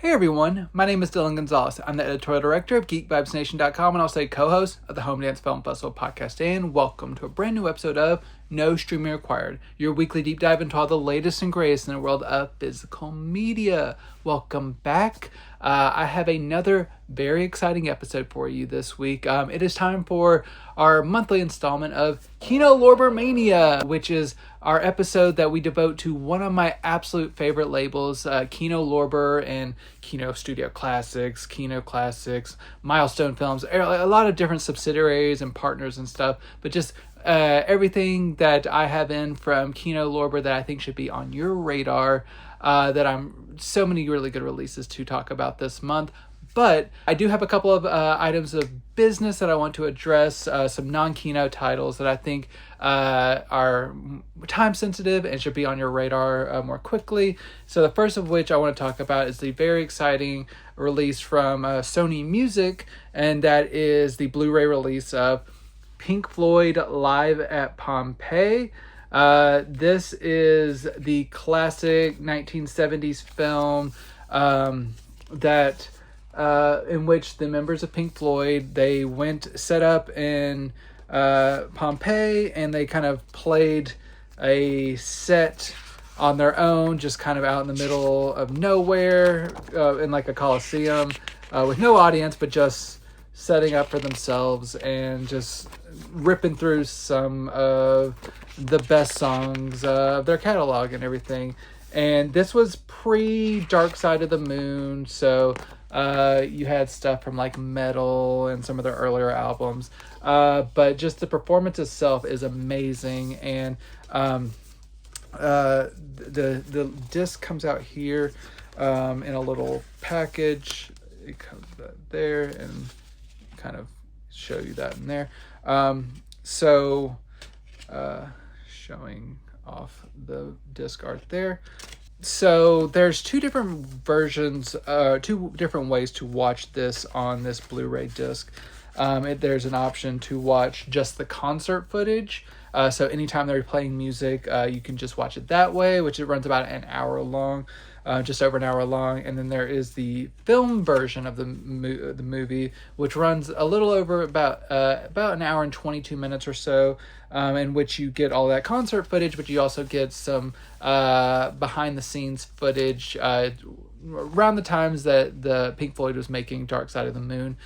Hey everyone, my name is Dillon Gonzalez. I'm the editorial director of GeekVibesNation.com and also a co-host of the Home Dance Film Festival podcast. And welcome to a brand new episode of No Streaming Required, your weekly deep dive into all the latest and greatest in the world of physical media. Welcome back. I have another very exciting episode for you this week. It is time for our monthly installment of Kino Lorber Mania, which is our episode that we devote to one of my absolute favorite labels, Kino Lorber and Kino Studio Classics, Kino Classics, Milestone Films, a lot of different subsidiaries and partners and stuff, but just everything that I have in from Kino Lorber that I think should be on your radar, that I'm so many really good releases to talk about this month. But I do have a couple of items of business that I want to address, some non-Kino titles that I think are time sensitive and should be on your radar more quickly. So the first of which I want to talk about is the very exciting release from Sony Music, and that is the Blu-ray release of Pink Floyd Live at Pompeii. This is the classic 1970s film that in which the members of Pink Floyd, they set up in Pompeii, and they kind of played a set on their own, just kind of out in the middle of nowhere, in like a coliseum, with no audience, but just setting up for themselves and just ripping through some of the best songs of their catalog and everything. And this was pre-Dark Side of the Moon, so you had stuff from like Metal and some of their earlier albums, but just the performance itself is amazing. And the disc comes out here in a little package. It comes out there, and kind of show you that in there. Showing off the disc art there. So there's two different versions, two different ways to watch this on this Blu-ray disc. There's an option to watch just the concert footage. So anytime they're playing music, you can just watch it that way, which it runs about an hour long, just over an hour long. And then there is the film version of the movie, which runs a little over about an hour and 22 minutes or so, in which you get all that concert footage, but you also get some behind the scenes footage around the times that the Pink Floyd was making Dark Side of the Moon,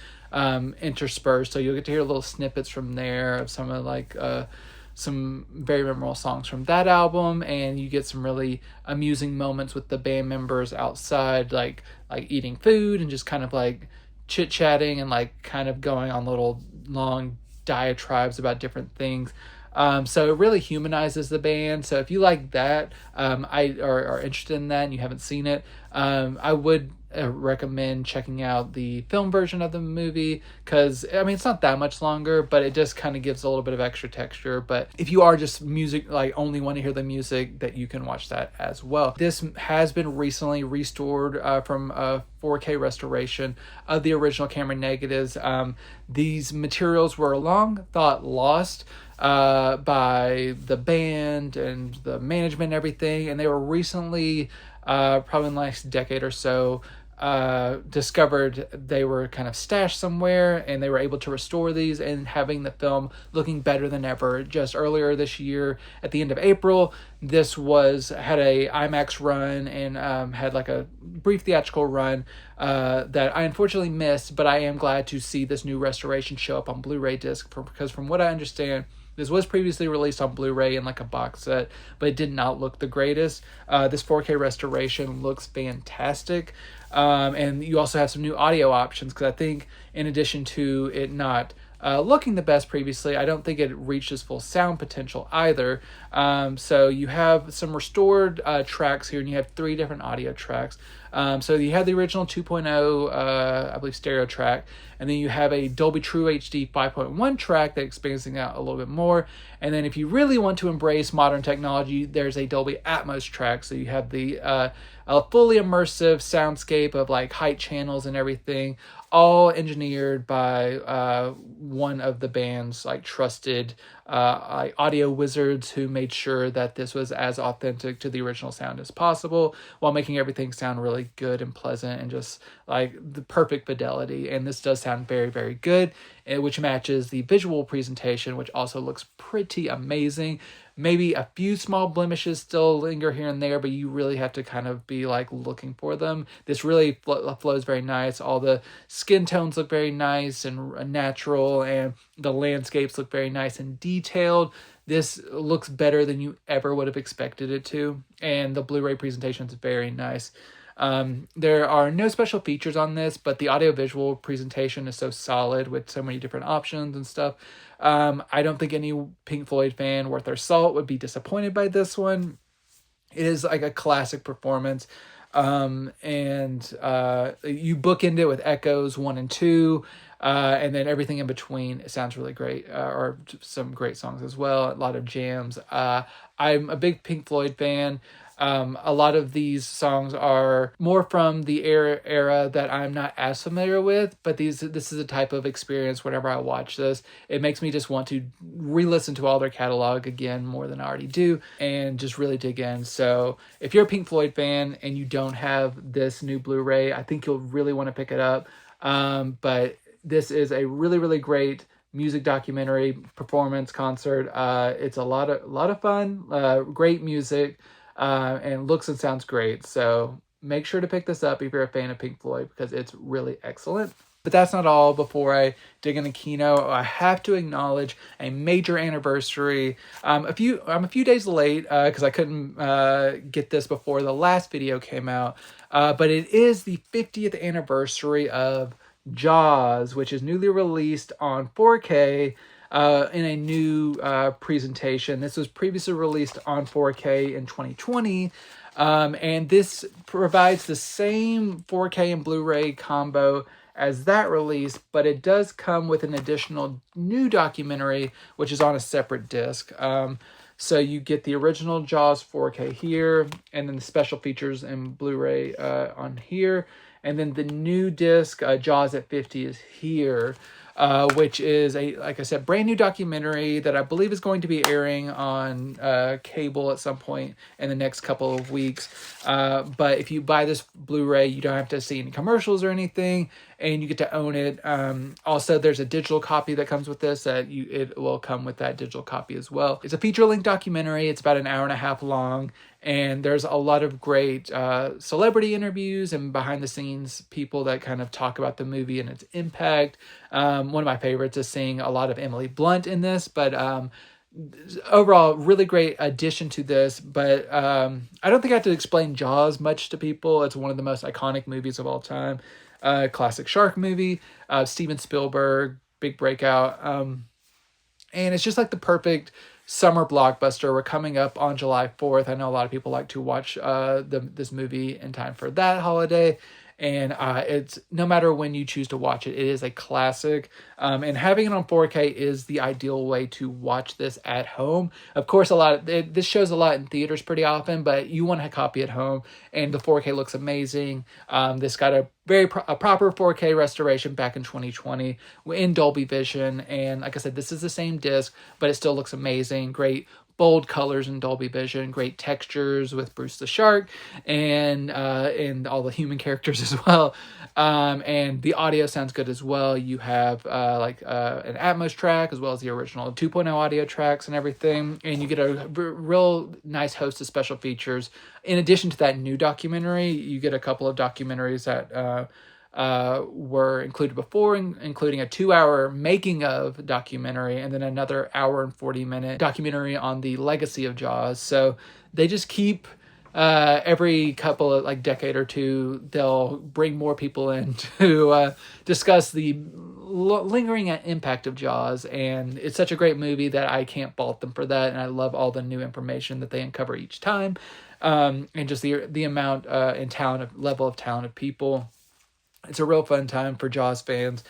interspersed. So you'll get to hear little snippets from there of some of some very memorable songs from that album, and you get some really amusing moments with the band members outside, like eating food and just kind of like chit-chatting and like kind of going on little long diatribes about different things. So it really humanizes the band. So if you like that, are interested in that and you haven't seen it, I would recommend checking out the film version of the movie, because I mean it's not that much longer, but it just kind of gives a little bit of extra texture. But if you are just music, like only want to hear the music, that you can watch that as well. This has been recently restored from a 4K restoration of the original camera negatives. These materials were long thought lost by the band and the management and everything, and they were recently, probably in the last decade or so, discovered they were kind of stashed somewhere, and they were able to restore these and having the film looking better than ever. Just earlier this year, at the end of April, this had a IMAX run and had like a brief theatrical run that I unfortunately missed, but I am glad to see this new restoration show up on Blu-ray disc, because from what I understand, this was previously released on Blu-ray in like a box set, but it did not look the greatest. This 4K restoration looks fantastic. And you also have some new audio options, because I think in addition to it not looking the best previously, I don't think it reached its full sound potential either. So you have some restored tracks here, and you have 3 different audio tracks. So you have the original 2.0, I believe, stereo track, and then you have a Dolby True HD 5.1 track that expands things out a little bit more. And then if you really want to embrace modern technology, there's a Dolby Atmos track. So you have the a fully immersive soundscape of like height channels and everything, all engineered by one of the band's like trusted audio wizards who made sure that this was as authentic to the original sound as possible, while making everything sound really good and pleasant and just like the perfect fidelity. And this does sound very, very good, which matches the visual presentation, which also looks pretty amazing. Maybe a few small blemishes still linger here and there, but you really have to kind of be like looking for them. This really flows very nice. All the skin tones look very nice and natural, and the landscapes look very nice and detailed. This looks better than you ever would have expected it to, and the Blu-ray presentation is very nice. There are no special features on this, but the audiovisual presentation is so solid with so many different options and stuff. I don't think any Pink Floyd fan worth their salt would be disappointed by this one. It is like a classic performance. And you bookend it with Echoes 1 and 2, and then everything in between. It sounds really great, or some great songs as well. A lot of jams. I'm a big Pink Floyd fan. A lot of these songs are more from the era that I'm not as familiar with, but this is a type of experience whenever I watch this. It makes me just want to re-listen to all their catalog again more than I already do and just really dig in. So if you're a Pink Floyd fan and you don't have this new Blu-ray, I think you'll really want to pick it up. But this is a really, really great music documentary performance concert. It's a lot of fun, great music. And looks and sounds great. So make sure to pick this up if you're a fan of Pink Floyd, because it's really excellent. But that's not all. Before I dig into Kino, I have to acknowledge a major anniversary. I'm a few days late because I couldn't get this before the last video came out. But it is the 50th anniversary of Jaws, which is newly released on 4K. In a new presentation. This was previously released on 4K in 2020, and this provides the same 4K and Blu-ray combo as that release, but it does come with an additional new documentary, which is on a separate disc. So you get the original Jaws 4K here, and then the special features and Blu-ray on here, and then the new disc, Jaws at 50, is here. Which is like I said, brand new documentary that I believe is going to be airing on cable at some point in the next couple of weeks. But if you buy this Blu-ray, you don't have to see any commercials or anything, and you get to own it. Also, there's a digital copy that comes with this. It will come with that digital copy as well. It's a feature-length documentary. It's about an hour and a half long. And there's a lot of great celebrity interviews and behind-the-scenes people that kind of talk about the movie and its impact. One of my favorites is seeing a lot of Emily Blunt in this, but overall, really great addition to this. But I don't think I have to explain Jaws much to people. It's one of the most iconic movies of all time. Classic shark movie. Steven Spielberg, big breakout. And it's just like the perfect summer blockbuster. We're coming up on July 4th. I know a lot of people like to watch this movie in time for that holiday. And it's no matter when you choose to watch it, it is a classic. And having it on 4K is the ideal way to watch this at home. Of course, this shows a lot in theaters pretty often, but you want a copy at home. And the 4K looks amazing. This got a proper 4K restoration back in 2020 in Dolby Vision. And like I said, this is the same disc, but it still looks amazing. Great bold colors in Dolby Vision, great textures with Bruce the Shark and all the human characters as well. And the audio sounds good as well. You have an Atmos track as well as the original 2.0 audio tracks and everything. And you get a real nice host of special features. In addition to that new documentary, you get a couple of documentaries that were included before, including a 2-hour making of documentary and then another hour and 40-minute documentary on the legacy of Jaws. So they just keep every couple of decade or two, they'll bring more people in to discuss the lingering impact of Jaws. And it's such a great movie that I can't fault them for that. And I love all the new information that they uncover each time, and just the amount and level of talent of people. It's a real fun time for Jaws fans.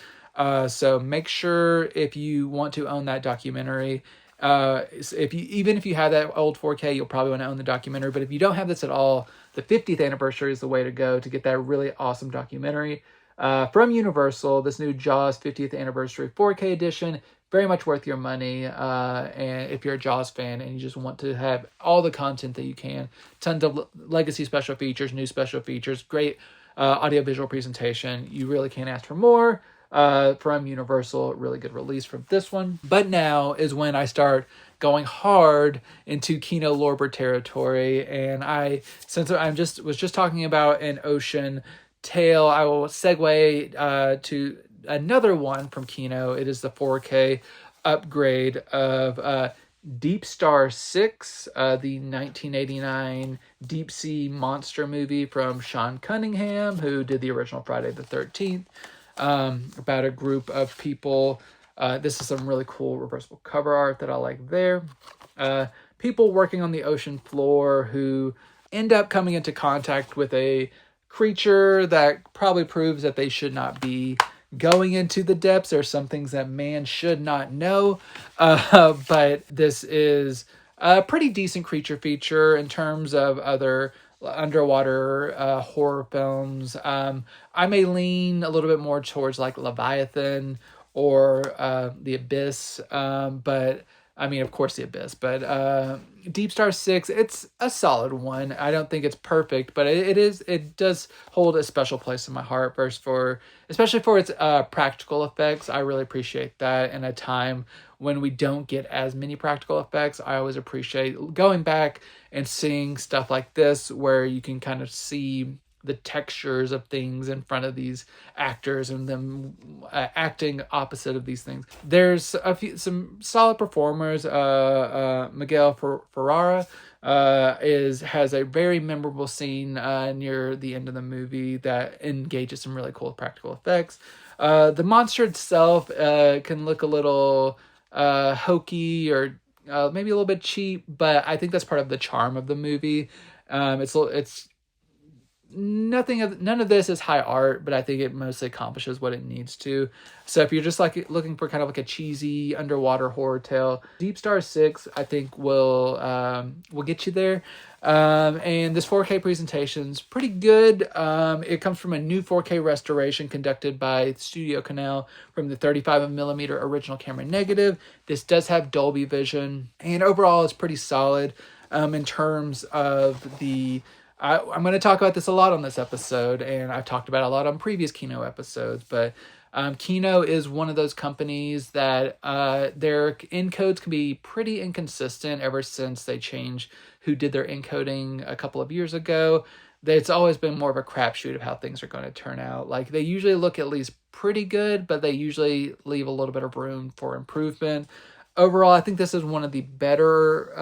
So make sure, if you want to own that documentary, even if you have that old 4K, you'll probably want to own the documentary. But if you don't have this at all, the 50th anniversary is the way to go to get that really awesome documentary from Universal. This new Jaws 50th anniversary 4K edition very much worth your money. And if you're a Jaws fan and you just want to have all the content that you can, tons of legacy special features, new special features, great audiovisual presentation, you really can't ask for more. From Universal, really good release from this one. But now is when I start going hard into Kino Lorber territory, and since was just talking about an ocean tale, I will segue to another one from Kino. It is the 4K upgrade of Deepstar Six, the 1989 deep sea monster movie from Sean Cunningham, who did the original Friday the 13th. About a group of people. This is some really cool reversible cover art that I like there. People working on the ocean floor who end up coming into contact with a creature that probably proves that they should not be going into the depths. There are some things that man should not know. But this is a pretty decent creature feature in terms of other underwater horror films. I may lean a little bit more towards like Leviathan or The Abyss, but I mean, of course, The Abyss, but Deepstar Six, it's a solid one. I don't think it's perfect, but it does hold a special place in my heart. Especially for its practical effects. I really appreciate that in a time when we don't get as many practical effects. I always appreciate going back and seeing stuff like this where you can kind of see the textures of things in front of these actors and them acting opposite of these things. There's some solid performers. Miguel Ferrara has a very memorable scene near the end of the movie that engages some really cool practical effects. The monster itself can look a little hokey or maybe a little bit cheap, but I think that's part of the charm of the movie. It's none of this is high art, but I think it mostly accomplishes what it needs to. So if you're just like looking for kind of like a cheesy underwater horror tale, Deepstar Six I think will get you there. And this 4K presentation's pretty good. It comes from a new 4K restoration conducted by Studio Canal from the 35mm original camera negative. This does have Dolby Vision, and overall it's pretty solid in terms of the I'm going to talk about this a lot on this episode, and I've talked about it a lot on previous Kino episodes, but Kino is one of those companies that their encodes can be pretty inconsistent ever since they changed who did their encoding a couple of years ago. It's always been more of a crapshoot of how things are going to turn out. Like, they usually look at least pretty good, but they usually leave a little bit of room for improvement. Overall, I think this is one of the better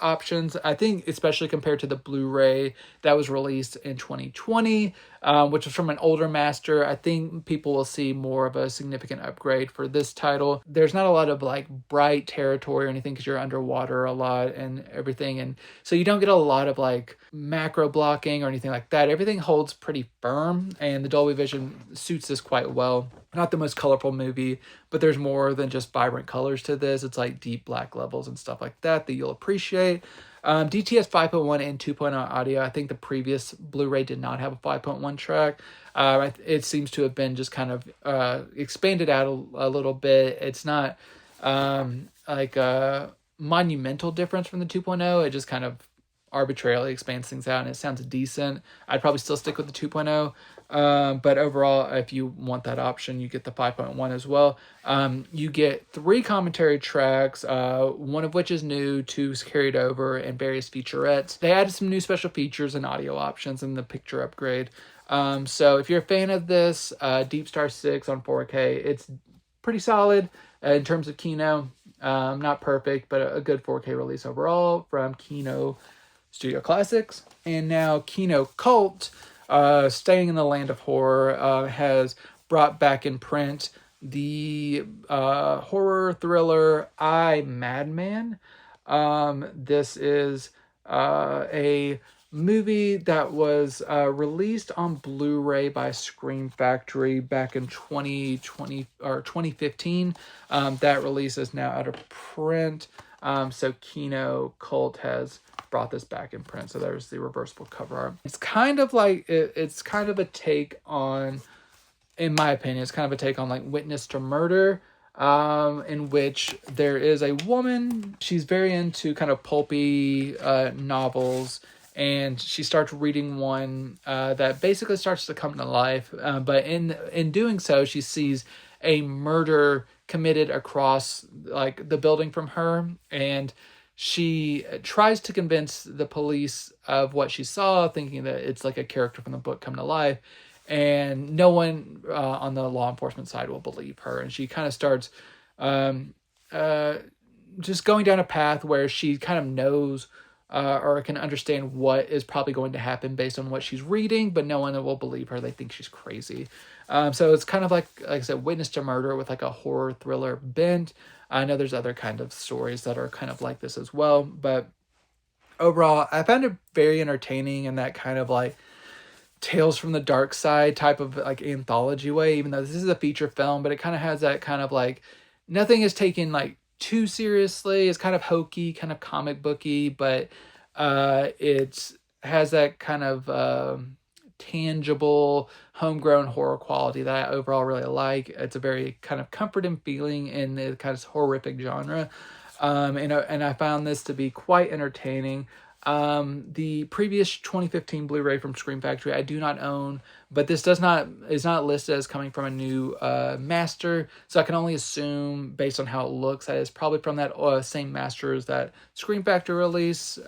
options. I think especially compared to the Blu-ray that was released in 2020, which was from an older master. I think people will see more of a significant upgrade for this title. There's not a lot of like bright territory or anything because you're underwater a lot and everything. And so you don't get a lot of like macro blocking or anything like that. Everything holds pretty firm, and the Dolby Vision suits this quite well. Not the most colorful movie, but there's more than just vibrant colors to this. It's like deep black levels and stuff like that you'll appreciate. DTS 5.1 and 2.0 audio. I think the previous Blu-ray did not have a 5.1 track. It seems to have been just kind of expanded out a little bit. It's not like a monumental difference from the 2.0. It just kind of arbitrarily expands things out, and it sounds decent. I'd probably still stick with the 2.0. But overall, if you want that option, you get the 5.1 as well. You get 3 commentary tracks, one of which is new, 2 carried over, and various featurettes. They added some new special features and audio options in the picture upgrade. So if you're a fan of this, Deepstar 6 on 4K, it's pretty solid in terms of Kino. Not perfect, but a good 4K release overall from Kino Studio Classics. And now Kino Cult, staying in the land of horror, has brought back in print the horror thriller Madman. This is a movie that was released on Blu-ray by Scream Factory back in 2020 or 2015. That release is now out of print. So Kino Cult has brought this back in print. So there's the reversible cover art. It's kind of like it's kind of a take on, in my opinion, it's kind of a take on like Witness to Murder. in which there is a woman. She's very into kind of pulpy novels, and she starts reading one that basically starts to come to life. But in doing so, she sees a murder committed across like the building from her, and she tries to convince the police of what she saw, thinking that it's like a character from the book come to life, and no one on the law enforcement side will believe her. And she kind of starts just going down a path where she kind of knows or can understand what is probably going to happen based on what she's reading, but no one will believe her. They think she's crazy. So it's kind of like I said, witness to murder with like a horror thriller bent. I know there's other kind of stories that are kind of like this as well, but overall, I found it very entertaining in that kind of like Tales from the Dark Side type of like anthology way, even though this is a feature film, but it kind of has that kind of like nothing is taken like too seriously. It's kind of hokey, kind of comic booky, but it has that kind of tangible homegrown horror quality that I overall really like. It's a very kind of comforting feeling in the kind of horrific genre. And I found this to be quite entertaining. The previous 2015 Blu-ray from Scream Factory I do not own, but this is not listed as coming from a new master, so I can only assume based on how it looks that it's probably from that same master as that Scream Factory release,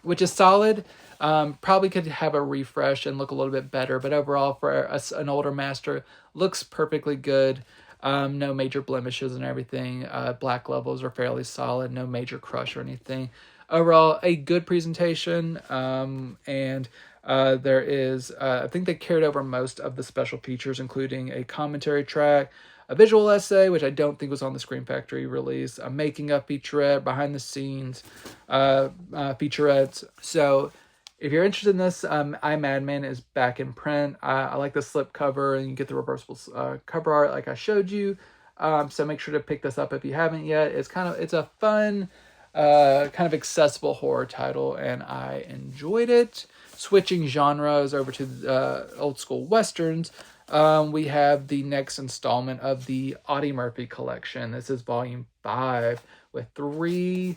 which is solid. Probably could have a refresh and look a little bit better, but overall for an older master, looks perfectly good. No major blemishes and everything. Black levels are fairly solid, no major crush or anything. Overall, a good presentation, and there is, I think they carried over most of the special features, including a commentary track, a visual essay, which I don't think was on the Scream Factory release, a making-of featurette, behind-the-scenes featurettes. So if you're interested in this, Madman is back in print. I like the slip cover, and you get the reversible cover art like I showed you. So make sure to pick this up if you haven't yet. It's a fun, kind of accessible horror title, and I enjoyed it. Switching genres over to old school westerns, we have the next installment of the Audie Murphy collection. This is volume 5 with 3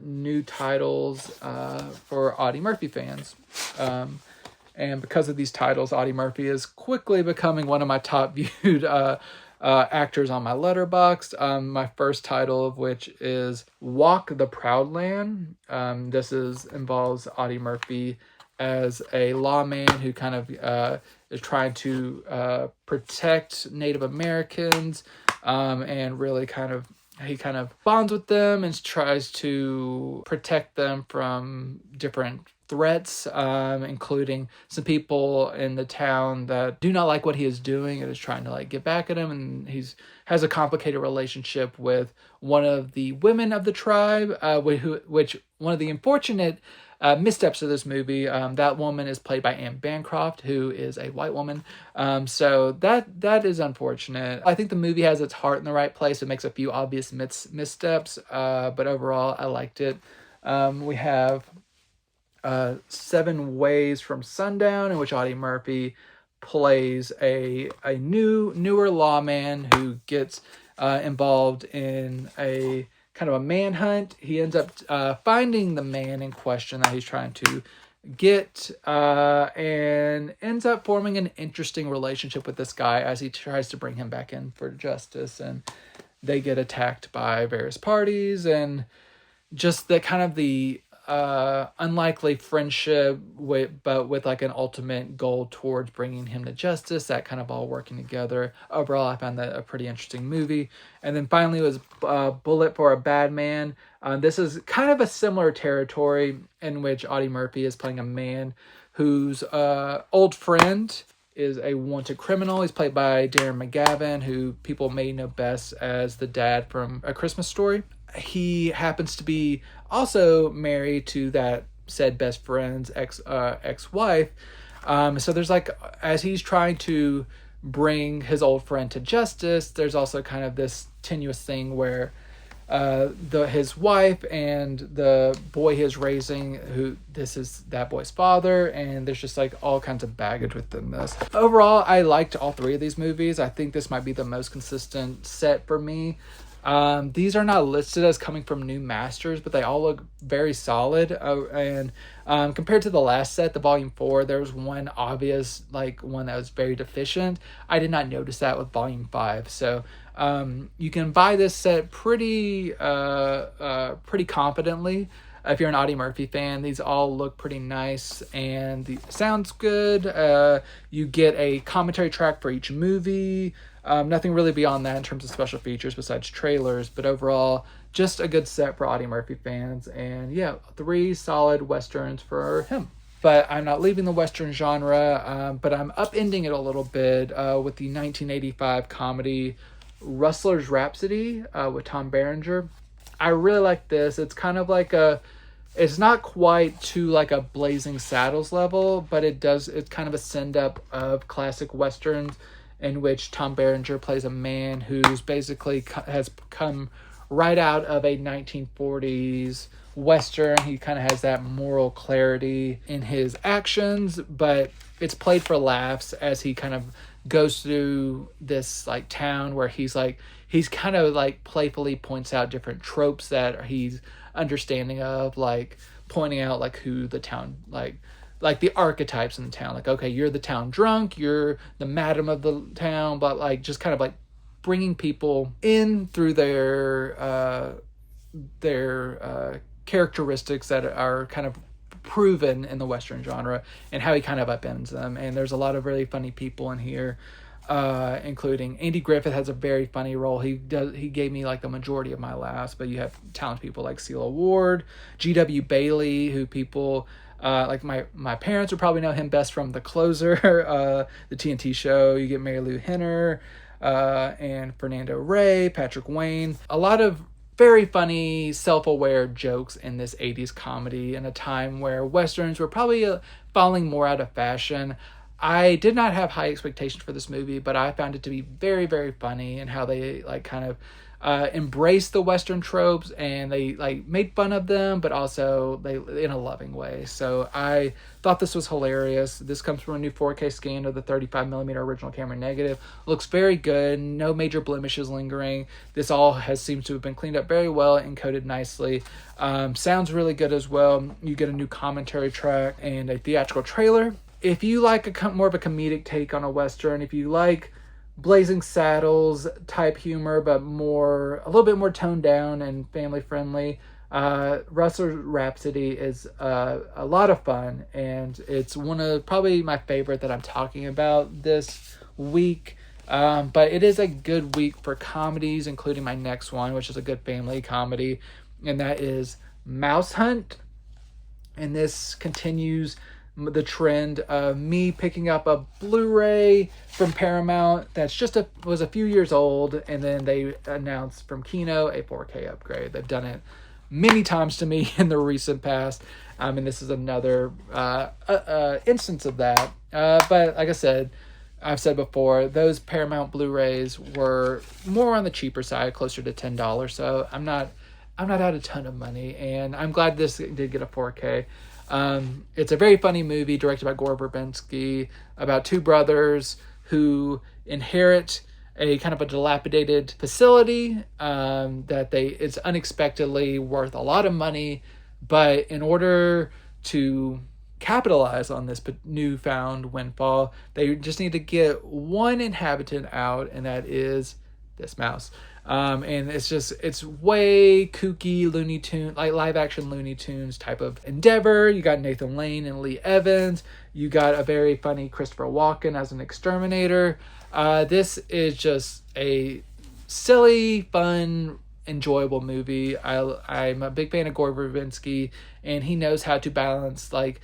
new titles for Audie Murphy fans. And because of these titles, Audie Murphy is quickly becoming one of my top viewed actors on my Letterboxd. My first title of which is Walk the Proud Land. This involves Audie Murphy as a lawman who kind of is trying to protect Native Americans, and really he kind of bonds with them and tries to protect them from different threats, including some people in the town that do not like what he is doing and is trying to like get back at him. And has a complicated relationship with one of the women of the tribe, which one of the unfortunate missteps of this movie, that woman is played by Anne Bancroft, who is a white woman. So that is unfortunate. I think the movie has its heart in the right place. It makes a few obvious missteps, but overall I liked it. We have 7 Ways from Sundown, in which Audie Murphy plays a newer lawman who gets involved in a kind of a manhunt. He ends up finding the man in question that he's trying to get, and ends up forming an interesting relationship with this guy as he tries to bring him back in for justice. And they get attacked by various parties, and just the kind of the unlikely friendship but with like an ultimate goal towards bringing him to justice, that kind of all working together. Overall, I found that a pretty interesting movie. And then finally was Bullet for a Bad Man. This is kind of a similar territory in which Audie Murphy is playing a man whose old friend is a wanted criminal. He's played by Darren McGavin, who people may know best as the dad from A Christmas Story. He happens to be also married to that said best friend's ex-wife. So there's like, as he's trying to bring his old friend to justice, there's also kind of this tenuous thing where his wife and the boy he is raising, who this is that boy's father, and there's just like all kinds of baggage within this. Overall, I liked all three of these movies. I think this might be the most consistent set for me. These are not listed as coming from new masters, but they all look very solid. And compared to the last set, the Volume 4, there was one obvious, like one that was very deficient. I did not notice that with Volume 5. So you can buy this set pretty confidently. If you're an Audie Murphy fan, these all look pretty nice and the sounds good. You get a commentary track for each movie. Nothing really beyond that in terms of special features besides trailers, but overall, just a good set for Audie Murphy fans. And yeah, 3 solid Westerns for him. But I'm not leaving the Western genre, but I'm upending it a little bit with the 1985 comedy Rustlers Rhapsody with Tom Berenger. I really like this. It's kind of like it's not quite to like a Blazing Saddles level, but it's kind of a send up of classic Westerns, in which Tom Berenger plays a man who's basically has come right out of a 1940s Western. He kind of has that moral clarity in his actions, but it's played for laughs as he kind of goes through this like town where he's kind of like playfully points out different tropes that he's understanding of, like pointing out like who the town like the archetypes in the town, like, okay, you're the town drunk, you're the madam of the town, but like just kind of like bringing people in through their characteristics that are kind of proven in the Western genre, and how he kind of upends them. And there's a lot of really funny people in here, including Andy Griffith has a very funny role. He gave me like the majority of my laughs, but you have talented people like Celia Ward, G.W. Bailey, who people like my parents would probably know him best from The Closer, the TNT show. You get Mary Lou Henner, and Fernando Rey, Patrick Wayne. A lot of very funny, self-aware jokes in this 80s comedy in a time where Westerns were probably falling more out of fashion. I did not have high expectations for this movie, but I found it to be very, very funny, and how they like kind of embraced the Western tropes, and they like made fun of them, but also they in a loving way. So I thought this was hilarious. This comes from a new 4K scan of the 35mm original camera negative. Looks very good. No major blemishes lingering. This all seems to have been cleaned up very well and encoded nicely. Sounds really good as well. You get a new commentary track and a theatrical trailer. If you like more of a comedic take on a Western, if you like Blazing Saddles type humor, but a little bit more toned down and family friendly, Rustlers Rhapsody is a lot of fun, and it's one of probably my favorite that I'm talking about this week. But it is a good week for comedies, including my next one, which is a good family comedy, and that is MouseHunt. And this continues the trend of me picking up a Blu-ray from Paramount that's was a few years old, and then they announced from Kino a 4K upgrade. They've done it many times to me in the recent past, and this is another instance of that. But like I said, I've said before, those Paramount Blu-rays were more on the cheaper side, closer to $10. So I'm not out a ton of money, and I'm glad this did get a 4K. It's a very funny movie directed by Gore Verbinski about two brothers who inherit a kind of a dilapidated facility that it's unexpectedly worth a lot of money, but in order to capitalize on this newfound windfall, they just need to get one inhabitant out, and that is this mouse. And it's way kooky Looney Tunes, like live action Looney Tunes type of endeavor. You got Nathan Lane and Lee Evans. You got a very funny Christopher Walken as an exterminator. This is just a silly, fun, enjoyable movie. I'm a big fan of Gore Verbinski, and he knows how to balance like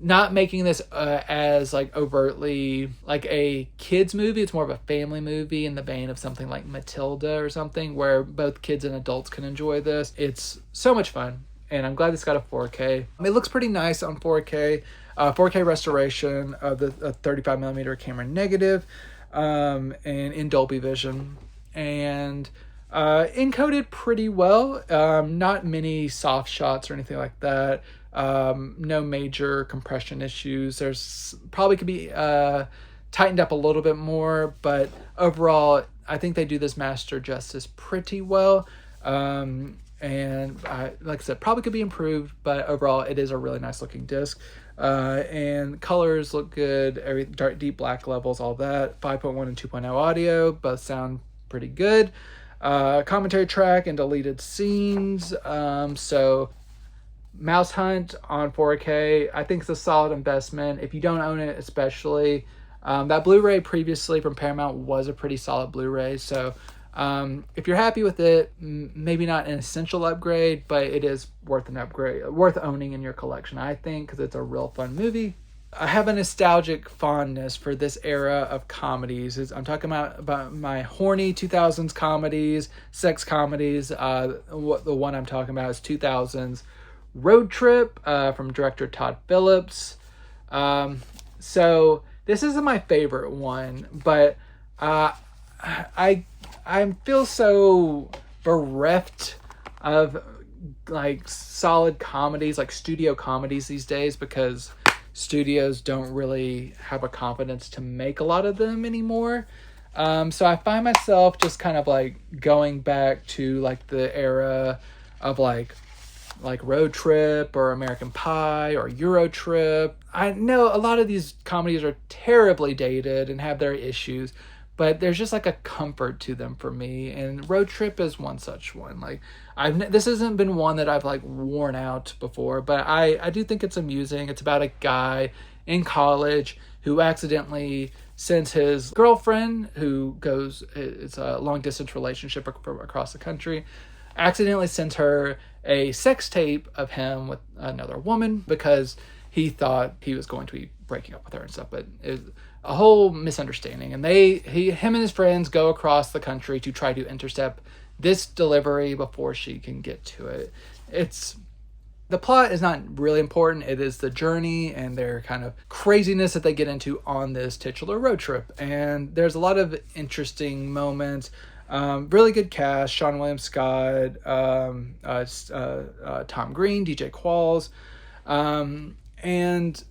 not making this as like overtly like a kids movie. It's more of a family movie in the vein of something like Matilda or something, where both kids and adults can enjoy this. It's so much fun, and I'm glad this got a 4K. It looks pretty nice on 4K. 4K restoration of the 35mm camera negative, and in Dolby Vision. And Encoded pretty well. Not many soft shots or anything like that. No major compression issues. There's probably could be tightened up a little bit more, but overall, I think they do this master justice pretty well. And like I said, probably could be improved, but overall, it is a really nice looking disc. And colors look good. Every dark, deep black levels, all that. 5.1 and 2.0 audio, both sound pretty good. Commentary track and deleted scenes. So MouseHunt on 4K, I think it's a solid investment. If you don't own it, especially, that Blu-ray previously from Paramount was a pretty solid Blu-ray. So if you're happy with it, maybe not an essential upgrade, but it is worth an upgrade, worth owning in your collection, I think, because it's a real fun movie. I have a nostalgic fondness for this era of comedies. I'm talking about my horny 2000s comedies, sex comedies. The one I'm talking about is 2000s Road Trip from director Todd Phillips. So this isn't my favorite one, but I feel so bereft of like solid comedies, like studio comedies these days, because studios don't really have a confidence to make a lot of them anymore. So I find myself just kind of like going back to like the era of like Road Trip or American Pie or Euro Trip. I know a lot of these comedies are terribly dated and have their issues, but there's just like a comfort to them for me, and Road Trip is one such one. Like this hasn't been one that I've like worn out before, but I do think it's amusing. It's about a guy in college who accidentally sends his girlfriend, who it's a long distance relationship across the country, accidentally sends her a sex tape of him with another woman because he thought he was going to be breaking up with her and stuff, but it was a whole misunderstanding. And him and his friends go across the country to try to intercept this delivery before she can get to it. The plot is not really important. It is the journey and their kind of craziness that they get into on this titular road trip. And there's a lot of interesting moments. Really good cast: Sean William Scott, Tom Green, DJ Qualls, and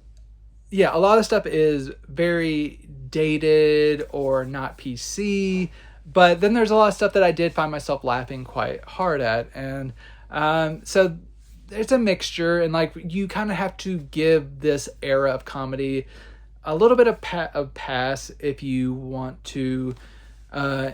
yeah, a lot of stuff is very dated or not PC. But then there's a lot of stuff that I did find myself laughing quite hard at, and so it's a mixture. And like you kind of have to give this era of comedy a little bit of pass if you want to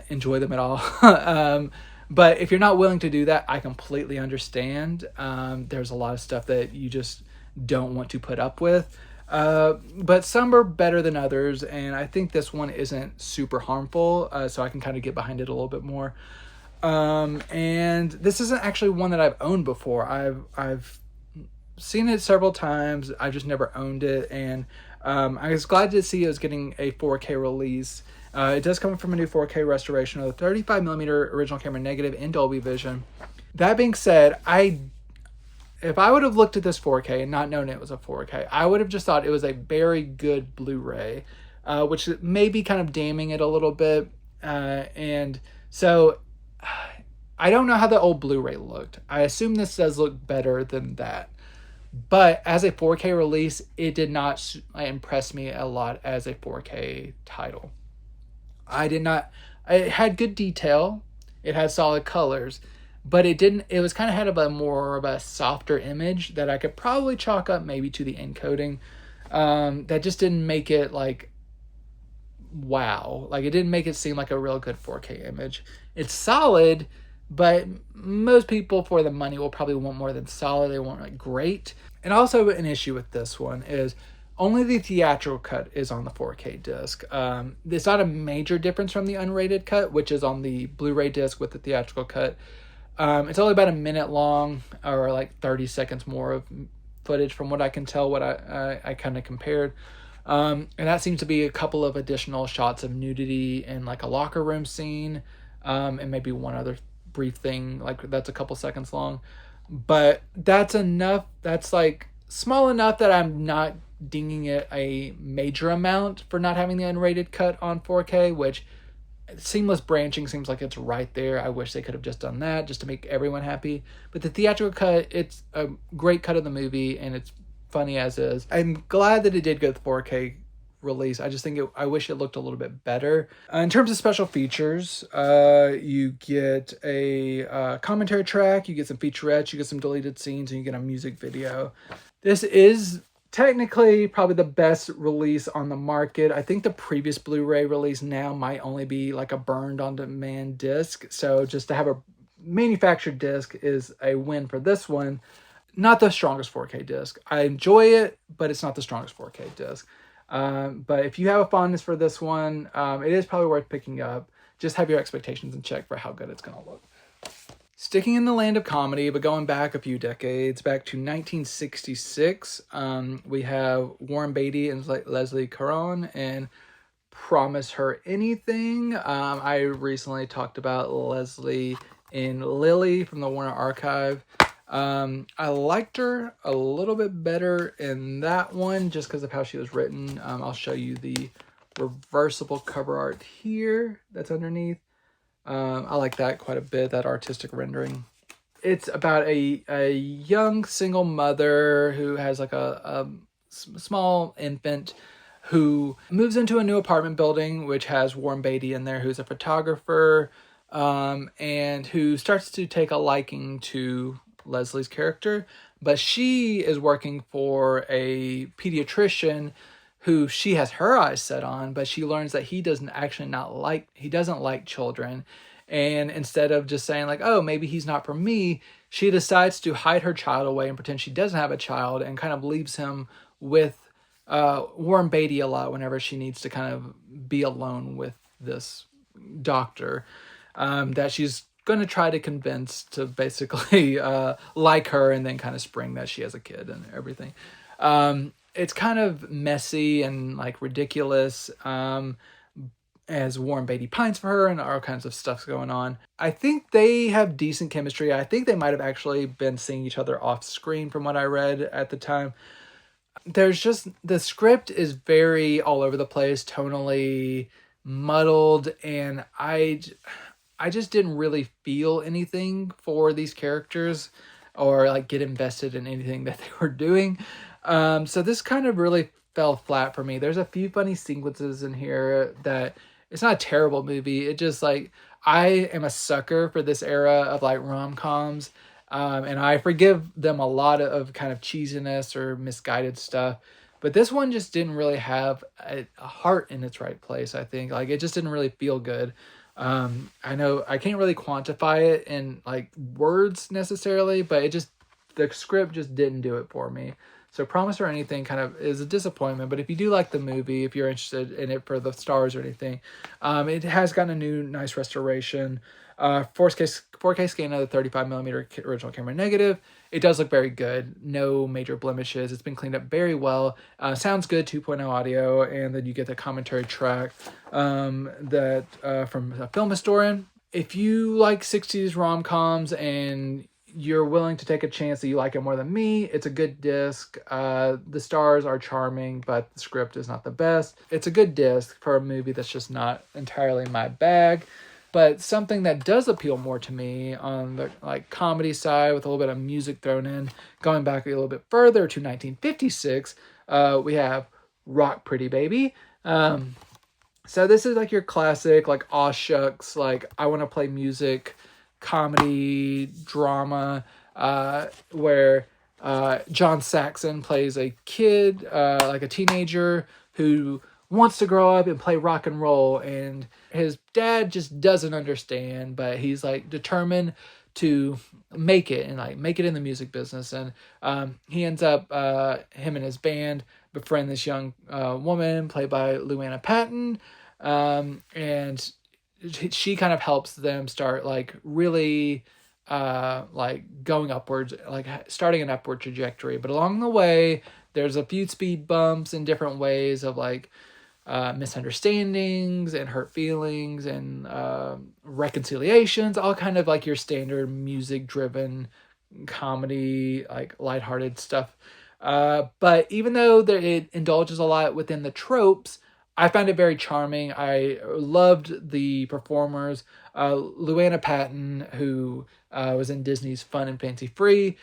enjoy them at all. But if you're not willing to do that, I completely understand. There's a lot of stuff that you just don't want to put up with. But some are better than others, and I think this one isn't super harmful, so I can kind of get behind it a little bit more. And this isn't actually one that I've owned before. I've seen it several times. I've just never owned it, and I was glad to see it was getting a 4K release. It does come from a new 4K restoration of the 35mm original camera negative in Dolby Vision. That being said, if I would have looked at this 4K and not known it was a 4K, I would have just thought it was a very good Blu-ray, which may be kind of damning it a little bit. And so I don't know how the old Blu-ray looked. I assume this does look better than that. But as a 4K release, it did not impress me a lot as a 4K title. It had good detail. It had solid colors. But it was kind of had a more of a softer image that I could probably chalk up maybe to the encoding. That just didn't make it like, wow. Like it didn't make it seem like a real good 4K image. It's solid, but most people for the money will probably want more than solid. They want like great. And also an issue with this one is only the theatrical cut is on the 4K disc. It's not a major difference from the unrated cut, which is on the Blu-ray disc with the theatrical cut. It's only about a minute long, or like 30 seconds more of footage from what I can tell, what I kind of compared. And that seems to be a couple of additional shots of nudity in like a locker room scene, and maybe one other brief thing, like that's a couple seconds long. But that's enough. That's like small enough that I'm not dinging it a major amount for not having the unrated cut on 4K, which Seamless branching seems like it's right there. I wish they could have just done that just to make everyone happy. But the theatrical cut, it's a great cut of the movie, and it's funny as is. I'm glad that it did go to 4K release. I just think I wish it looked a little bit better. In terms of special features, you get a commentary track, you get some featurettes, you get some deleted scenes, and you get a music video. This is technically probably the best release on the market. I think the previous Blu-ray release now might only be like a burned on demand disc. So just to have a manufactured disc is a win for this one. Not the strongest 4K disc. I enjoy it, but it's not the strongest 4K disc. But if you have a fondness for this one, it is probably worth picking up. Just have your expectations in check for how good it's going to look. Sticking in the land of comedy, but going back a few decades, back to 1966, we have Warren Beatty and Leslie Caron and Promise Her Anything. I recently talked about Leslie in Lily from the Warner Archive. I liked her a little bit better in that one just because of how she was written. I'll show you the reversible cover art here that's underneath. I like that quite a bit, that artistic rendering. It's about a young single mother who has like a small infant who moves into a new apartment building, which has Warren Beatty in there, who's a photographer, and who starts to take a liking to Leslie's character. But she is working for a pediatrician who she has her eyes set on, but she learns that he doesn't like children. And instead of just saying like, oh, maybe he's not for me, she decides to hide her child away and pretend she doesn't have a child, and kind of leaves him with Warren Beatty a lot whenever she needs to kind of be alone with this doctor that she's going to try to convince to basically like her, and then kind of spring that she has a kid and everything. It's kind of messy and like ridiculous as Warren Beatty pines for her and all kinds of stuff's going on. I think they have decent chemistry. I think they might have actually been seeing each other off screen from what I read at the time. There's just, the script is very all over the place, tonally muddled, and I just didn't really feel anything for these characters or like get invested in anything that they were doing. So this kind of really fell flat for me. There's a few funny sequences in here that it's not a terrible movie. It just like, I am a sucker for this era of like rom-coms. And I forgive them a lot of kind of cheesiness or misguided stuff. But this one just didn't really have a heart in its right place, I think. Like, it just didn't really feel good. I know I can't really quantify it in like words necessarily, but the script just didn't do it for me. So Promise Her Anything kind of is a disappointment, but if you do like the movie, if you're interested in it for the stars or anything, it has gotten a new nice restoration. 4K scan of the 35mm original camera negative. It does look very good. No major blemishes. It's been cleaned up very well. Sounds good, 2.0 audio, and then you get the commentary track that from a film historian. If you like 60s rom-coms and you're willing to take a chance that you like it more than me, it's a good disc. The stars are charming, but the script is not the best. It's a good disc for a movie that's just not entirely my bag. But something that does appeal more to me on the like comedy side with a little bit of music thrown in, going back a little bit further to 1956, we have Rock Pretty Baby. So this is like your classic, like, aw shucks, like, I want to play music, comedy, drama, where John Saxon plays a kid, like a teenager who wants to grow up and play rock and roll, and his dad just doesn't understand, but he's like determined to make it and like make it in the music business. And he ends up, him and his band befriend this young woman played by Luana Patton, and she kind of helps them start like really like going upwards, like starting an upward trajectory. But along the way, there's a few speed bumps in different ways of like misunderstandings and hurt feelings and reconciliations, all kind of like your standard music driven comedy, like lighthearted stuff. But even though it indulges a lot within the tropes, I found it very charming. I loved the performers. Luana Patton, who was in Disney's Fun and Fancy Free.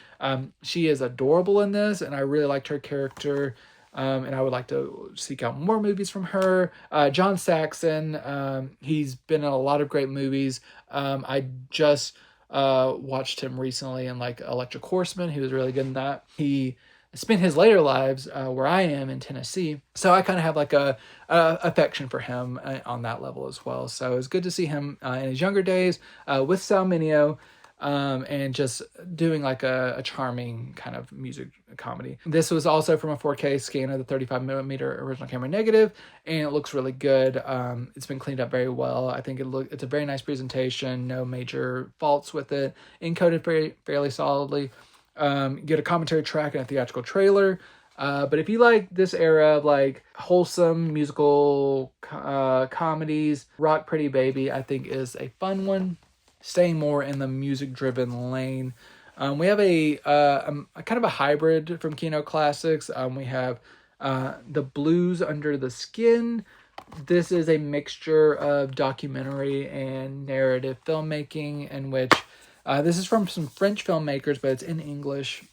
She is adorable in this, and I really liked her character. And I would like to seek out more movies from her. John Saxon, he's been in a lot of great movies. I just watched him recently in like Electric Horseman. He was really good in that. He spent his later lives where I am in Tennessee, so I kind of have like a affection for him on that level as well. So it was good to see him in his younger days with Sal Mineo, and just doing like a charming kind of music comedy. This was also from a 4K scan of the 35mm original camera negative, and it looks really good. It's been cleaned up very well. I think it's a very nice presentation, no major faults with it, encoded fairly solidly. Get a commentary track and a theatrical trailer. But if you like this era of like wholesome musical comedies, Rock Pretty Baby, I think is a fun one. Staying more in the music-driven lane. We have a kind of a hybrid from Kino Classics. We have The Blues Under the Skin. This is a mixture of documentary and narrative filmmaking, in which this is from some French filmmakers, but it's in English.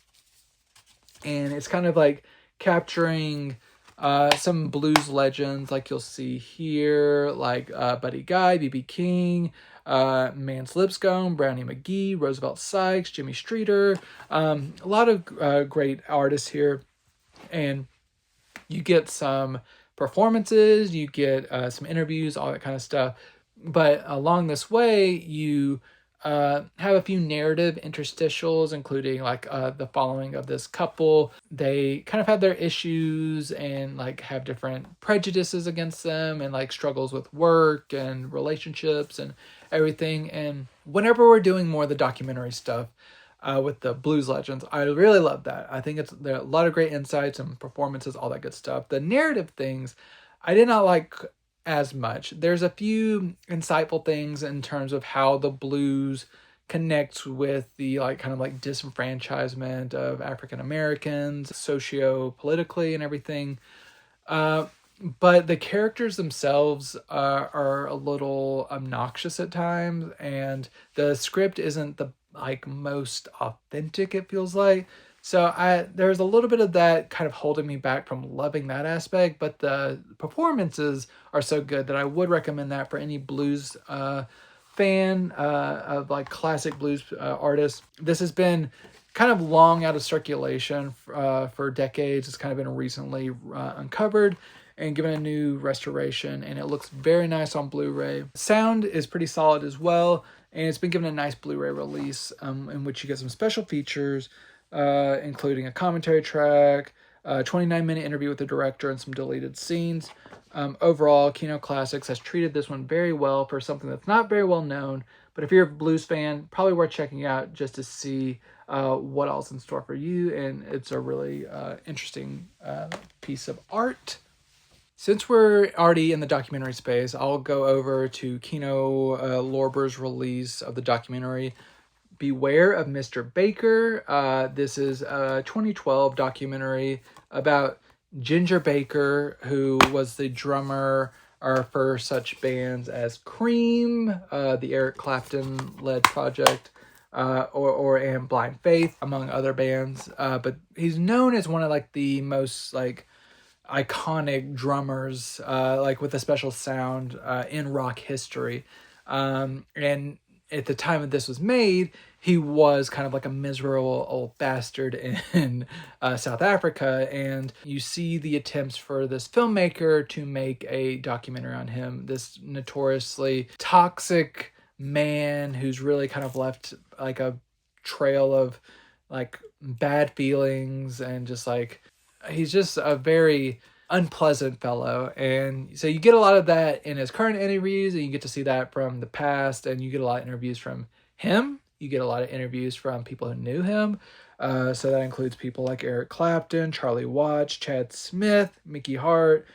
And it's kind of like capturing some blues legends, like you'll see here, like Buddy Guy, B.B. King, Mance Lipscomb, Brownie McGee, Roosevelt Sykes, Jimmy Streeter, a lot of great artists here. And you get some performances, you get some interviews, all that kind of stuff. But along this way, you have a few narrative interstitials, including like the following of this couple. They kind of have their issues and like have different prejudices against them, and like struggles with work and relationships and everything. And whenever we're doing more of the documentary stuff with the blues legends, I really love that. I think there are a lot of great insights and performances, all that good stuff. The narrative things I did not like as much. There's a few insightful things in terms of how the blues connects with the like kind of like disenfranchisement of African Americans socio-politically and everything. But the characters themselves are a little obnoxious at times, and the script isn't the like most authentic, it feels like. So there's a little bit of that kind of holding me back from loving that aspect, but the performances are so good that I would recommend that for any blues fan of like classic blues artists. This has been kind of long out of circulation for decades. It's kind of been recently uncovered and given a new restoration, and it looks very nice on Blu-ray. Sound is pretty solid as well, and it's been given a nice Blu-ray release in which you get some special features, including a commentary track, a 29-minute interview with the director, and some deleted scenes. Overall, Kino Classics has treated this one very well for something that's not very well known, but if you're a blues fan, probably worth checking out just to see what else in store for you, and it's a really interesting piece of art. Since we're already in the documentary space, I'll go over to Kino Lorber's release of the documentary Beware of Mr. Baker. This is a 2012 documentary about Ginger Baker, who was the drummer for such bands as Cream, the Eric Clapton-led project, and Blind Faith, among other bands. But he's known as one of like the most like iconic drummers, like with a special sound in rock history. And at the time that this was made, he was kind of like a miserable old bastard in South Africa. And you see the attempts for this filmmaker to make a documentary on him, this notoriously toxic man who's really kind of left like a trail of like bad feelings, and just like he's just a very unpleasant fellow. And so you get a lot of that in his current interviews, and you get to see that from the past, and you get a lot of interviews from him. You get a lot of interviews from people who knew him. So that includes people like Eric Clapton, Charlie Watts, Chad Smith, Mickey Hart,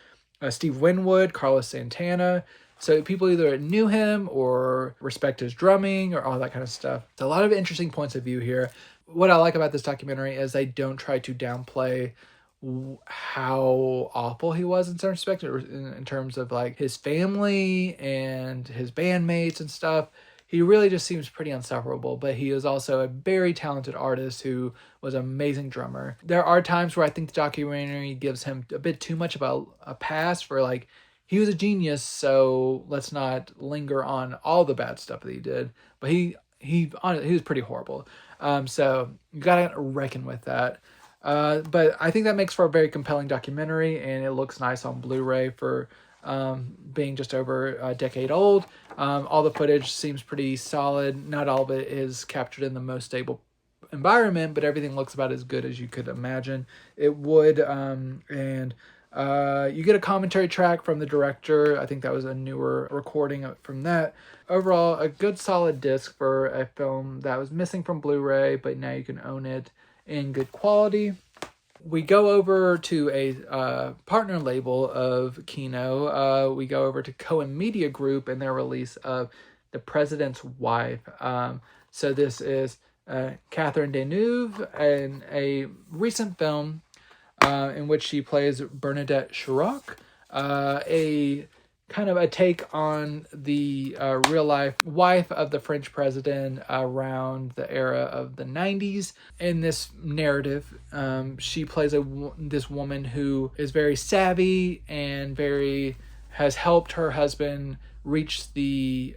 Steve Winwood, Carlos Santana. So people either knew him or respect his drumming or all that kind of stuff. It's a lot of interesting points of view here. What I like about this documentary is they don't try to downplay how awful he was in certain respects, in terms of like his family and his bandmates and stuff. He really just seems pretty insufferable, but he is also a very talented artist who was an amazing drummer. There are times where I think the documentary gives him a bit too much of a pass for like, he was a genius, so let's not linger on all the bad stuff that he did. But he was pretty horrible. So you gotta reckon with that. But I think that makes for a very compelling documentary, and it looks nice on Blu-ray for being just over a decade old. All the footage seems pretty solid. Not all of it is captured in the most stable environment, but everything looks about as good as you could imagine it would. And you get a commentary track from the director. I think that was a newer recording from that. Overall, a good solid disc for a film that was missing from Blu-ray, but now you can own it in good quality. We go over to a partner label of Kino. We go over to Cohen Media Group and their release of The President's Wife. So this is Catherine Deneuve in a recent film in which she plays Bernadette Chirac, a kind of a take on the real life wife of the French president around the era of the 90s. In this narrative, she plays this woman who is very savvy and has helped her husband reach the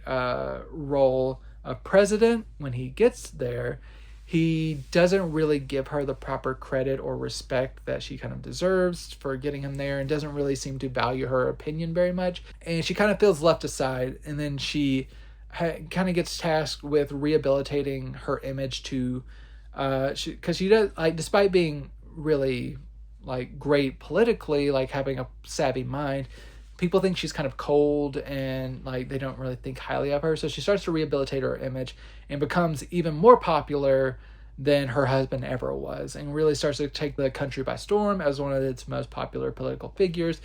role of president. When he gets there, he doesn't really give her the proper credit or respect that she kind of deserves for getting him there, and doesn't really seem to value her opinion very much. And she kind of feels left aside. And then she kind of gets tasked with rehabilitating her image to, because she does, like, despite being really like great politically, like having a savvy mind, people think she's kind of cold and like they don't really think highly of her. So she starts to rehabilitate her image and becomes even more popular than her husband ever was, and really starts to take the country by storm as one of its most popular political figures.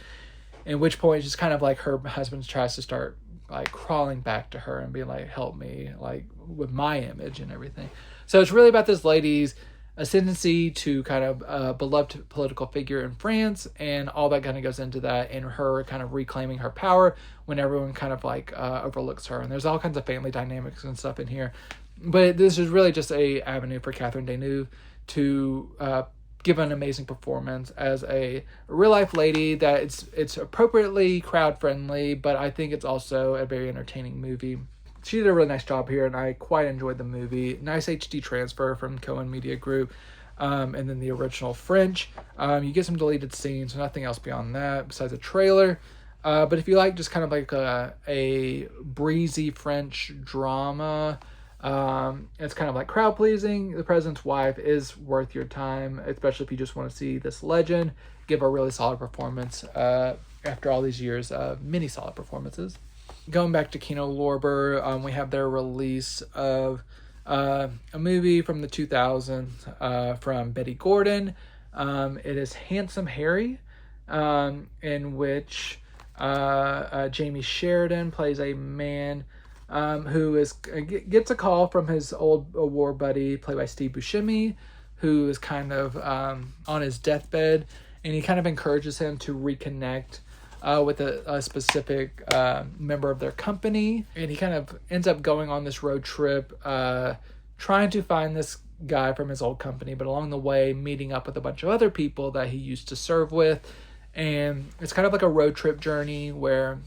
At which point, just kind of like her husband tries to start like crawling back to her and being like, help me, like with my image and everything. So it's really about this lady's ascendancy to kind of a beloved political figure in France, and all that kind of goes into that, and her kind of reclaiming her power when everyone kind of like overlooks her. And there's all kinds of family dynamics and stuff in here, but this is really just a avenue for Catherine Deneuve to give an amazing performance as a real life lady. That it's appropriately crowd friendly, but I think it's also a very entertaining movie. She did a really nice job here, and I quite enjoyed the movie. Nice HD transfer from Cohen Media Group, and then the original French. You get some deleted scenes, so nothing else beyond that besides a trailer. But if you like just kind of like a breezy French drama, it's kind of like crowd pleasing. The President's Wife is worth your time, especially if you just want to see this legend give a really solid performance after all these years of many solid performances. Going back to Kino Lorber, we have their release of a movie from the 2000s from Betty Gordon. It is Handsome Harry, in which Jamie Sheridan plays a man who gets a call from his old war buddy, played by Steve Buscemi, who is kind of on his deathbed, and he kind of encourages him to reconnect with a specific member of their company. And he kind of ends up going on this road trip trying to find this guy from his old company, but along the way meeting up with a bunch of other people that he used to serve with. And it's kind of like a road trip journey where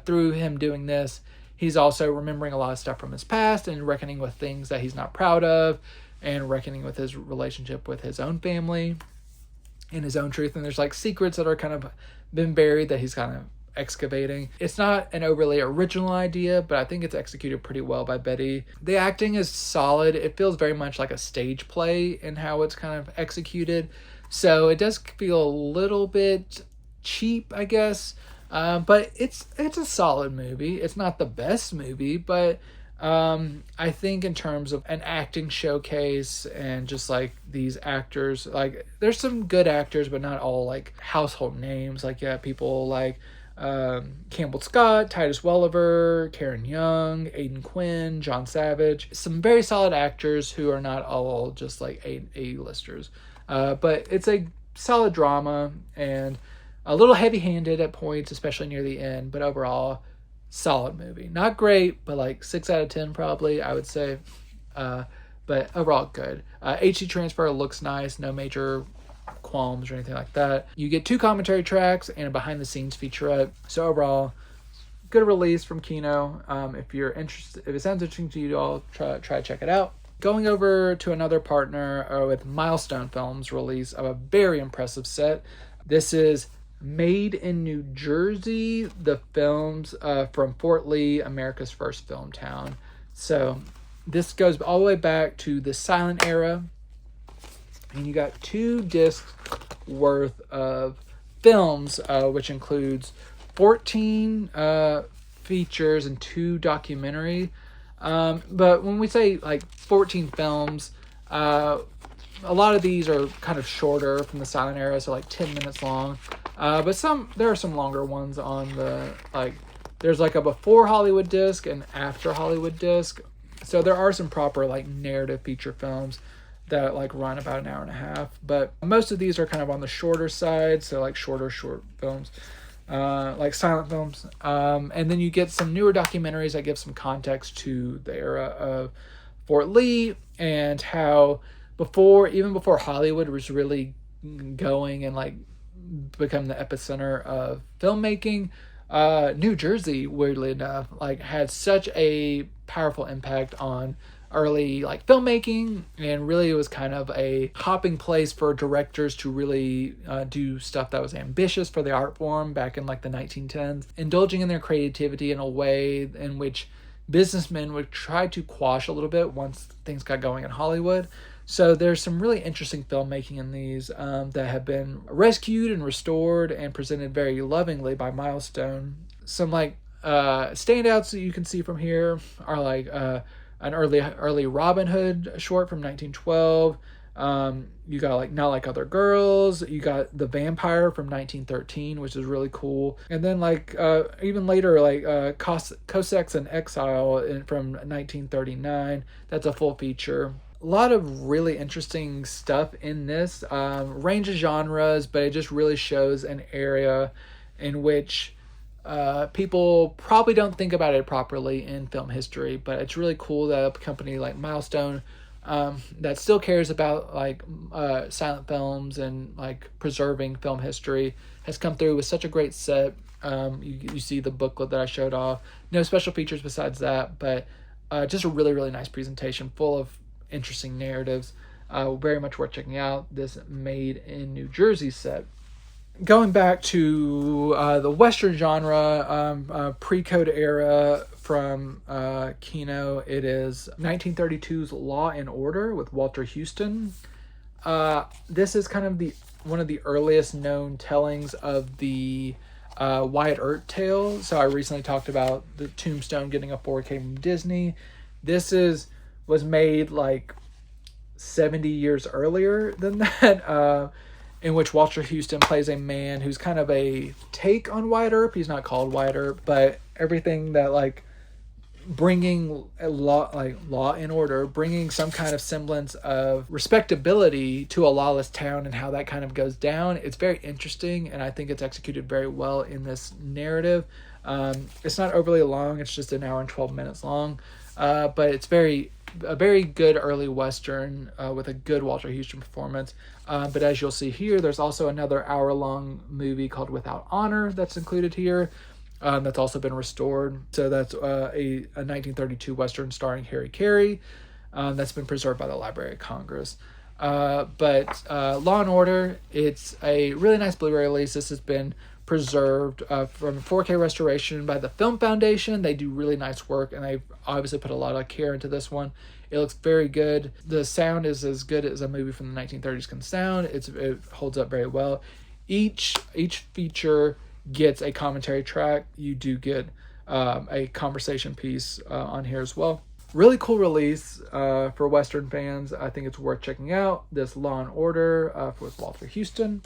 through him doing this, he's also remembering a lot of stuff from his past and reckoning with things that he's not proud of, and reckoning with his relationship with his own family and his own truth. And there's like secrets that are kind of been buried that he's kind of excavating. It's not an overly original idea, but I think it's executed pretty well by Betty. The acting is solid. It feels very much like a stage play in how it's kind of executed. So it does feel a little bit cheap, I guess. But it's a solid movie. It's not the best movie, but I think in terms of an acting showcase and just like these actors, like there's some good actors, but not all like household names. Like people like Campbell Scott, Titus Welliver, Karen Young, Aidan Quinn, John Savage. Some very solid actors who are not all just like A-listers. But it's a solid drama and a little heavy-handed at points, especially near the end, but overall, solid movie. Not great, but like 6 out of 10 probably, I would say. But overall, good. HD transfer looks nice, no major qualms or anything like that. You get 2 commentary tracks and a behind-the-scenes featurette. So overall, good release from Kino. If you're interested, if it sounds interesting to you all, try to check it out. Going over to another partner with Milestone Films release of a very impressive set. This is Made in New Jersey, the films from Fort Lee, America's first film town. So this goes all the way back to the silent era. And you got 2 discs worth of films, which includes 14 features and 2 documentary. But when we say like 14 films, a lot of these are kind of shorter from the silent era, so like 10 minutes long. But there are some longer ones on the, like, there's like a before Hollywood disc and after Hollywood disc. So there are some proper like narrative feature films that like run about an hour and a half. But most of these are kind of on the shorter side, so like short films, like silent films. And then you get some newer documentaries that give some context to the era of Fort Lee and how even before Hollywood was really going and like become the epicenter of filmmaking, New Jersey, weirdly enough, like had such a powerful impact on early like filmmaking, and really it was kind of a hopping place for directors to really do stuff that was ambitious for the art form back in like the 1910s, indulging in their creativity in a way in which businessmen would try to quash a little bit once things got going in Hollywood. So there's some really interesting filmmaking in these that have been rescued and restored and presented very lovingly by Milestone. Some like standouts that you can see from here are like an early Robin Hood short from 1912. You got like Not Like Other Girls. You got The Vampire from 1913, which is really cool. And then like even later, like Cossacks in Exile from 1939. That's a full feature. A lot of really interesting stuff in this range of genres, but it just really shows an area in which people probably don't think about it properly in film history. But it's really cool that a company like Milestone that still cares about like silent films and like preserving film history has come through with such a great set. You see the booklet that I showed off. No special features besides that, but just a really, really nice presentation full of interesting narratives. Very much worth checking out, this Made in New Jersey set. Going back to the Western genre, pre-code era from Kino, it is 1932's Law and Order with Walter Houston. This is kind of one of the earliest known tellings of the Wyatt Earp tale. So I recently talked about the Tombstone getting a 4K from Disney. This was made like 70 years earlier than that, in which Walter Houston plays a man who's kind of a take on Wyatt Earp. He's not called Wyatt Earp, but everything that like bringing law and order, bringing some kind of semblance of respectability to a lawless town and how that kind of goes down. It's very interesting, and I think it's executed very well in this narrative. It's not overly long. It's just an hour and 12 minutes long, but it's a very good early Western with a good Walter Houston performance. But as you'll see here, there's also another hour-long movie called Without Honor that's included here. That's also been restored. So that's a 1932 Western starring Harry Carey that's been preserved by the Library of Congress. But Law and Order, it's a really nice Blu-ray release. This has been preserved from 4K restoration by the Film Foundation. They do really nice work, and they've obviously put a lot of care into this one. It looks very good. The sound is as good as a movie from the 1930s can sound. It holds up very well. Each feature gets a commentary track. You do get a conversation piece on here as well. Really cool release for Western fans. I think it's worth checking out. This Law and Order with Walter Houston.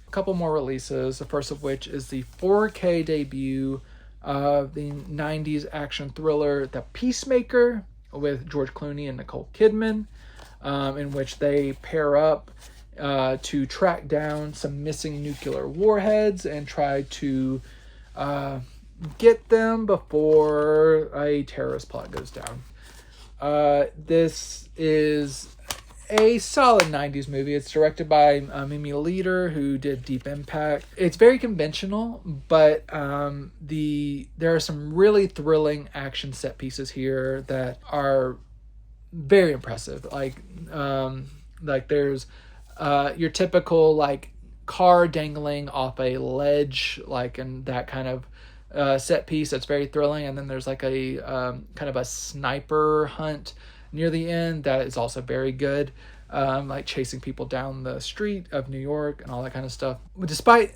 A couple more releases, the first of which is the 4K debut of the 90s action thriller The Peacemaker with George Clooney and Nicole Kidman, in which they pair up to track down some missing nuclear warheads and try to get them before a terrorist plot goes down. This is a solid 90s movie. It's directed by Mimi Leader, who did Deep Impact. It's very conventional, but there are some really thrilling action set pieces here that are very impressive. Like there's your typical like car dangling off a ledge, like, and that kind of set piece that's very thrilling. And then there's like a kind of a sniper hunt near the end that is also very good, like chasing people down the street of New York and all that kind of stuff. Despite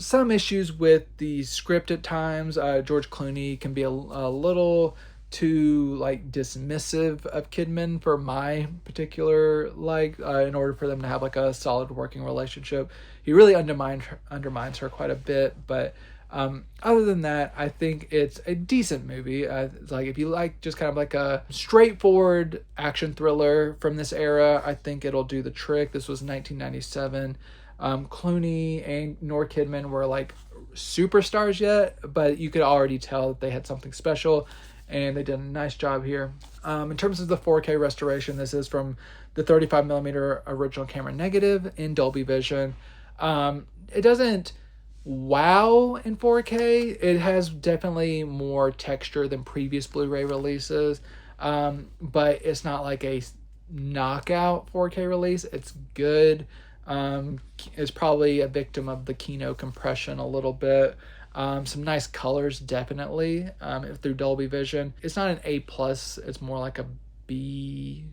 some issues with the script at times, George Clooney can be a little too like dismissive of Kidman for my particular in order for them to have like a solid working relationship. He really undermines her quite a bit, but other than that, I think it's a decent movie. It's like, if you like just kind of like a straightforward action thriller from this era, I think it'll do the trick. This was 1997. Clooney and nor Kidman were like superstars yet, but you could already tell that they had something special, and they did a nice job here. In terms of the 4K restoration, this is from the 35mm original camera negative in Dolby Vision. It doesn't wow in 4K. It has definitely more texture than previous Blu-ray releases, but it's not like a knockout 4K release. It's good. It's probably a victim of the Kino compression a little bit. Some nice colors, definitely, through Dolby Vision. It's not an A+, it's more like a B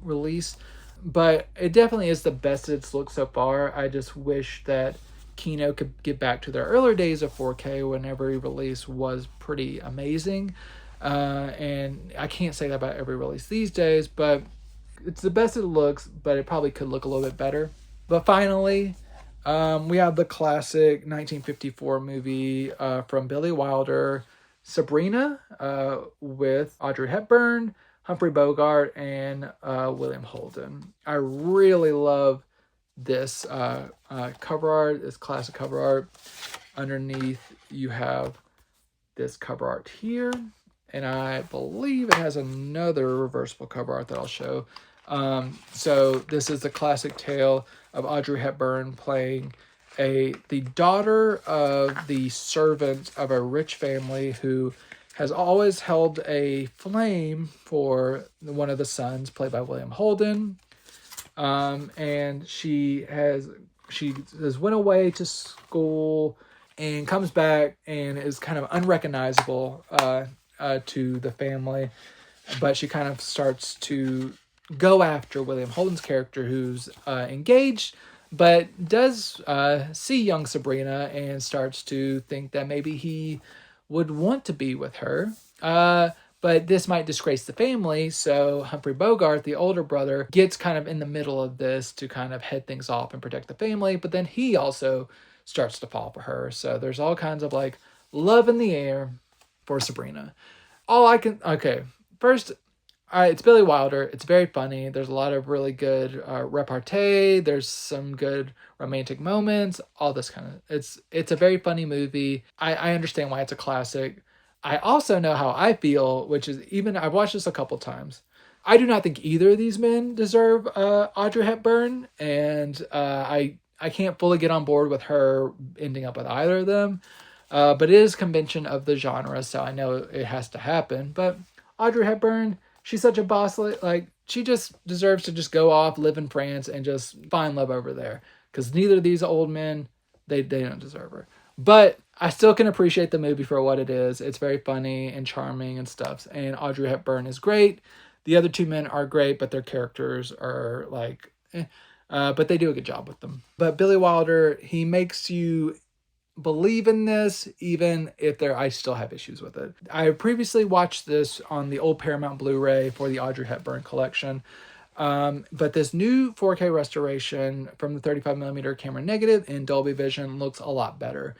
release, but it definitely is the best it's looked so far. I just wish that Kino could get back to their earlier days of 4K when every release was pretty amazing. And I can't say that about every release these days, but it's the best it looks, but it probably could look a little bit better. But finally, we have the classic 1954 movie from Billy Wilder, Sabrina, with Audrey Hepburn, Humphrey Bogart, and William Holden. I really love this cover art, this classic cover art. Underneath, you have this cover art here, and I believe it has another reversible cover art that I'll show. So this is the classic tale of Audrey Hepburn playing the daughter of the servant of a rich family who has always held a flame for one of the sons, played by William Holden. And she has went away to school and comes back and is kind of unrecognizable to the family, but she kind of starts to go after William Holden's character, who's engaged, but does see young Sabrina and starts to think that maybe he would want to be with her. But this might disgrace the family, so Humphrey Bogart, the older brother, gets kind of in the middle of this to kind of head things off and protect the family, but then he also starts to fall for her. So there's all kinds of like love in the air for Sabrina. First, it's Billy Wilder. It's very funny. There's a lot of really good repartee. There's some good romantic moments. All this kind of... It's a very funny movie. I understand why it's a classic. I also know how I feel, which is, even I've watched this a couple times. I do not think either of these men deserve Audrey Hepburn, and I can't fully get on board with her ending up with either of them. But it is convention of the genre, so I know it has to happen. But Audrey Hepburn, she's such a boss. Like, she just deserves to just go off, live in France, and just find love over there. Because neither of these old men, they don't deserve her. But I still can appreciate the movie for what it is. It's very funny and charming and stuff. And Audrey Hepburn is great. The other two men are great, but their characters are like... but they do a good job with them. But Billy Wilder, he makes you believe in this, even if I still have issues with it. I previously watched this on the old Paramount Blu-ray for the Audrey Hepburn collection. But this new 4K restoration from the 35mm camera negative in Dolby Vision looks a lot better.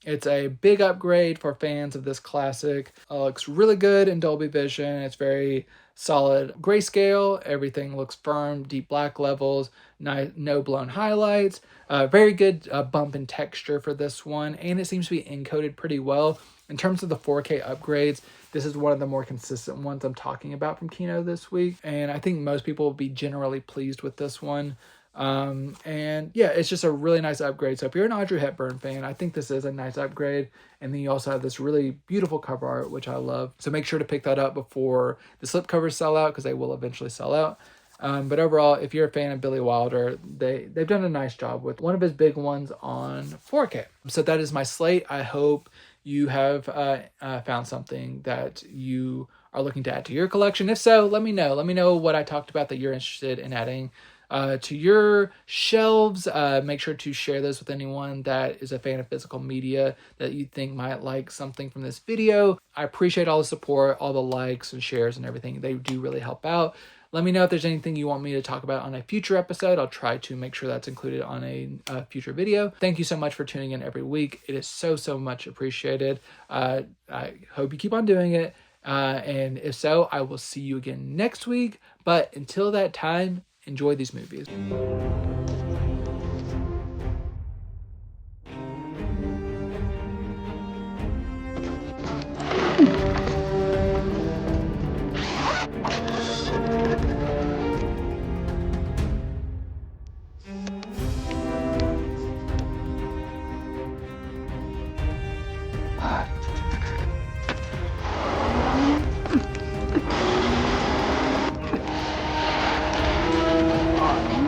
It's a big upgrade for fans of this classic. Looks really good in Dolby Vision. It's very solid grayscale. Everything looks firm, deep black levels, no blown highlights. Very good bump in texture for this one, and it seems to be encoded pretty well. In terms of the 4K upgrades, this is one of the more consistent ones I'm talking about from Kino this week, and I think most people will be generally pleased with this one. And yeah, it's just a really nice upgrade. So if you're an Audrey Hepburn fan, I think this is a nice upgrade. And then you also have this really beautiful cover art, which I love. So make sure to pick that up before the slipcovers sell out, because they will eventually sell out. But overall, if you're a fan of Billy Wilder, they've done a nice job with one of his big ones on 4K. So that is my slate. I hope you have found something that you are looking to add to your collection. If so, let me know. Let me know what I talked about that you're interested in adding to your shelves. Make sure to share this with anyone that is a fan of physical media that you think might like something from this video. I appreciate all the support, all the likes and shares and everything. They do really help out. Let me know if there's anything you want me to talk about on a future episode. I'll try to make sure that's included on a future video. Thank you so much for tuning in every week. It is so much appreciated. I hope you keep on doing it. And if so, I will see you again next week. But until that time, enjoy these movies.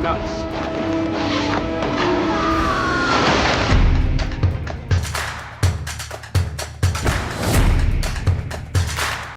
Nuts.